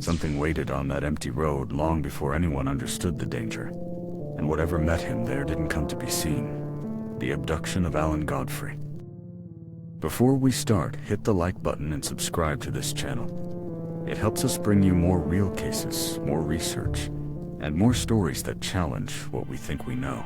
Something waited on that empty road long before anyone understood the danger, and whatever met him there didn't come to be seen. The abduction of Alan Godfrey. Before we start, hit the like button and subscribe to this channel. It helps us bring you more real cases, more research, and more stories that challenge what we think we know.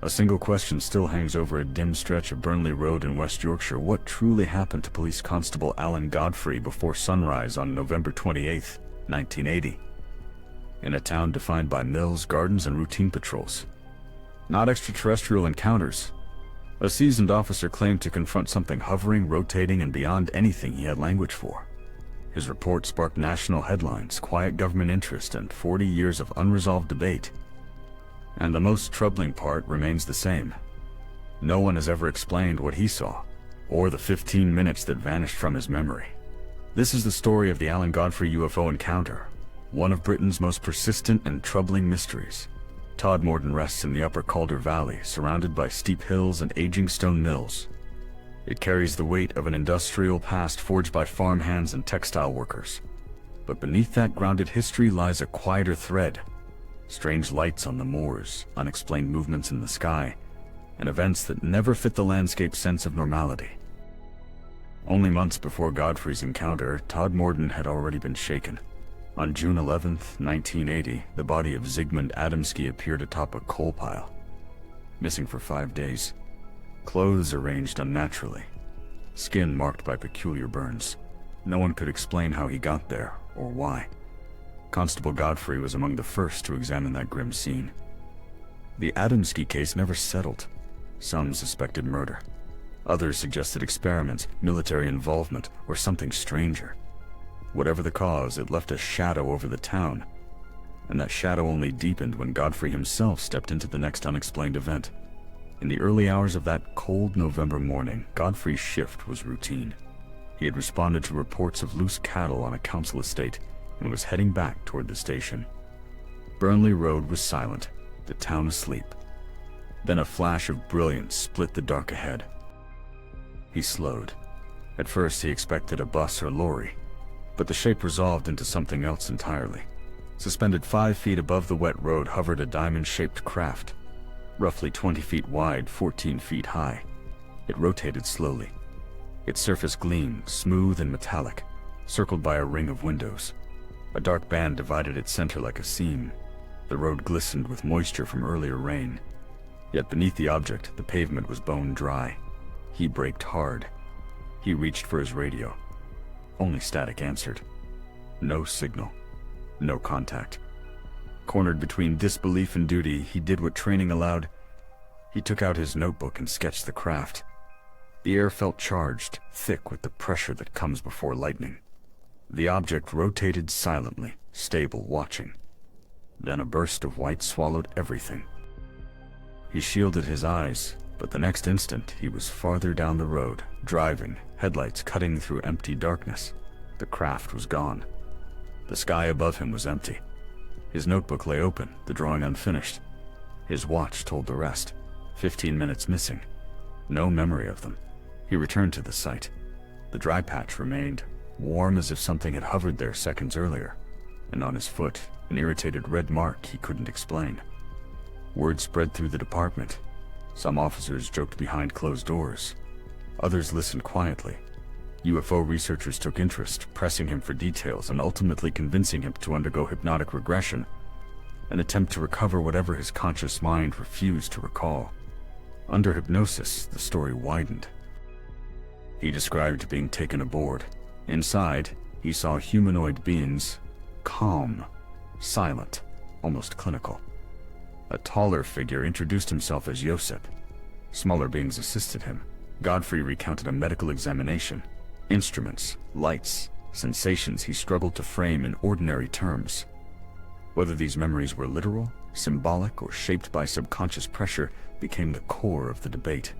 A single question still hangs over a dim stretch of Burnley Road in West Yorkshire. What truly happened to Police Constable Alan Godfrey before sunrise on November 28, 1980? In a town defined by mills, gardens, and routine patrols. Not extraterrestrial encounters. A seasoned officer claimed to confront something hovering, rotating, and beyond anything he had language for. His report sparked national headlines, quiet government interest, and 40 years of unresolved debate. And the most troubling part remains the same. No one has ever explained what he saw, or the 15 minutes that vanished from his memory. This is the story of the Alan Godfrey UFO encounter, one of Britain's most persistent and troubling mysteries. Todmorden rests in the upper Calder Valley, surrounded by steep hills and aging stone mills. It carries the weight of an industrial past forged by farmhands and textile workers. But beneath that grounded history lies a quieter thread. Strange lights on the moors, unexplained movements in the sky, and events that never fit the landscape's sense of normality. Only months before Godfrey's encounter, Todmorden had already been shaken. On June 11, 1980, the body of Zygmunt Adamski appeared atop a coal pile. Missing for 5 days. Clothes arranged unnaturally. Skin marked by peculiar burns. No one could explain how he got there, or why. Constable Godfrey was among the first to examine that grim scene. The Adamski case never settled. Some suspected murder. Others suggested experiments, military involvement, or something stranger. Whatever the cause, it left a shadow over the town. And that shadow only deepened when Godfrey himself stepped into the next unexplained event. In the early hours of that cold November morning, Godfrey's shift was routine. He had responded to reports of loose cattle on a council estate and was heading back toward the station. Burnley Road was silent, the town asleep. Then a flash of brilliance split the dark ahead. He slowed. At first he expected a bus or lorry, but the shape resolved into something else entirely. Suspended 5 feet above the wet road hovered a diamond-shaped craft, roughly 20 feet wide, 14 feet high. It rotated slowly. Its surface gleamed, smooth and metallic, circled by a ring of windows. A dark band divided its center like a seam. The road glistened with moisture from earlier rain. Yet beneath the object, the pavement was bone dry. He braked hard. He reached for his radio. Only static answered. No signal. No contact. Cornered between disbelief and duty, he did what training allowed. He took out his notebook and sketched the craft. The air felt charged, thick with the pressure that comes before lightning. The object rotated silently, stable, watching. Then a burst of white swallowed everything. He shielded his eyes, but the next instant he was farther down the road, driving, headlights cutting through empty darkness. The craft was gone. The sky above him was empty. His notebook lay open, the drawing unfinished. His watch told the rest. 15 minutes missing. No memory of them. He returned to the site. The dry patch remained, warm as if something had hovered there seconds earlier, and on his foot, an irritated red mark he couldn't explain. Word spread through the department. Some officers joked behind closed doors. Others listened quietly. UFO researchers took interest, pressing him for details and ultimately convincing him to undergo hypnotic regression, an attempt to recover whatever his conscious mind refused to recall. Under hypnosis, the story widened. He described being taken aboard. Inside, he saw humanoid beings, calm, silent, almost clinical. A taller figure introduced himself as Josep. Smaller beings assisted him. Godfrey recounted a medical examination. Instruments, lights, sensations he struggled to frame in ordinary terms. Whether these memories were literal, symbolic, or shaped by subconscious pressure became the core of the debate.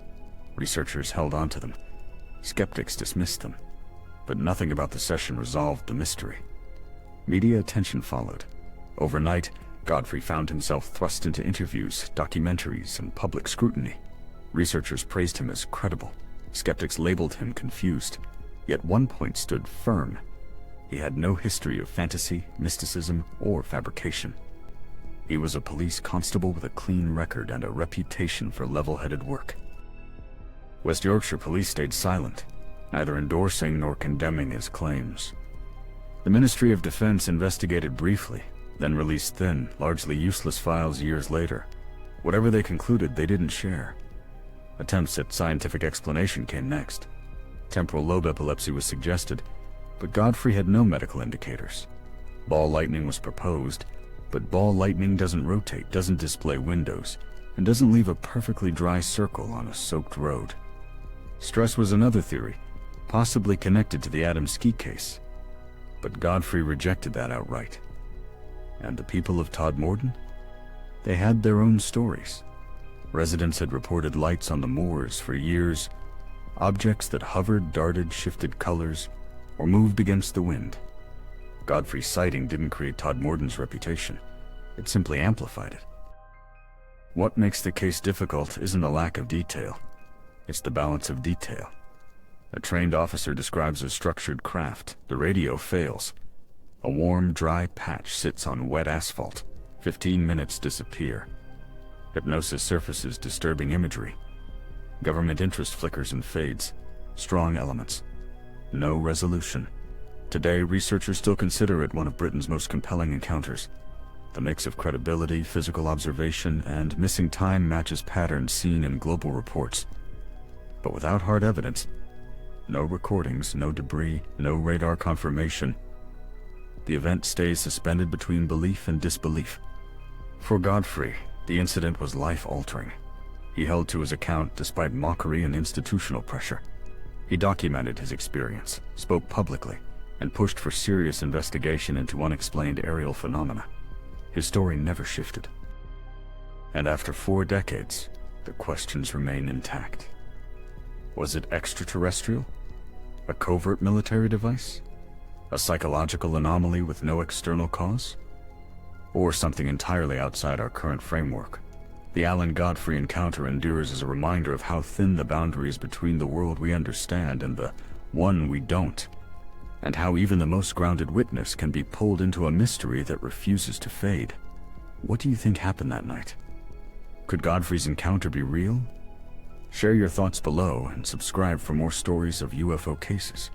Researchers held on to them. Skeptics dismissed them. But nothing about the session resolved the mystery. Media attention followed. Overnight, Godfrey found himself thrust into interviews, documentaries, and public scrutiny. Researchers praised him as credible. Skeptics labeled him confused. yet one point stood firm. He had no history of fantasy, mysticism, or fabrication. He was a police constable with a clean record and a reputation for level-headed work. West Yorkshire Police stayed silent, neither endorsing nor condemning his claims. The Ministry of Defense investigated briefly, then released thin, largely useless files years later. Whatever they concluded, they didn't share. Attempts at scientific explanation came next. Temporal lobe epilepsy was suggested, but Godfrey had no medical indicators. Ball lightning was proposed, but ball lightning doesn't rotate, doesn't display windows, and doesn't leave a perfectly dry circle on a soaked road. Stress was another theory, possibly connected to the Adam Ski case, but Godfrey rejected that outright. And the people of Todmorden? They had their own stories. Residents had reported lights on the moors for years, objects that hovered, darted, shifted colors, or moved against the wind. Godfrey's sighting didn't create Todmorden's reputation. It simply amplified it. What makes the case difficult isn't a lack of detail. It's the balance of detail. A trained officer describes a structured craft. The radio fails. A warm, dry patch sits on wet asphalt. 15 minutes disappear. Hypnosis surfaces disturbing imagery. Government interest flickers and fades. Strong elements. No resolution. Today, researchers still consider it one of Britain's most compelling encounters. The mix of credibility, physical observation, and missing time matches patterns seen in global reports. But without hard evidence, no recordings, no debris, no radar confirmation, the event stays suspended between belief and disbelief. For Godfrey, the incident was life-altering. He held to his account despite mockery and institutional pressure. He documented his experience, spoke publicly, and pushed for serious investigation into unexplained aerial phenomena. His story never shifted. And after 4 decades, the questions remain intact. Was it extraterrestrial? A covert military device? A psychological anomaly with no external cause? Or something entirely outside our current framework? The Alan Godfrey encounter endures as a reminder of how thin the boundaries between the world we understand and the one we don't, and how even the most grounded witness can be pulled into a mystery that refuses to fade. What do you think happened that night? Could Godfrey's encounter be real? Share your thoughts below and subscribe for more stories of UFO cases.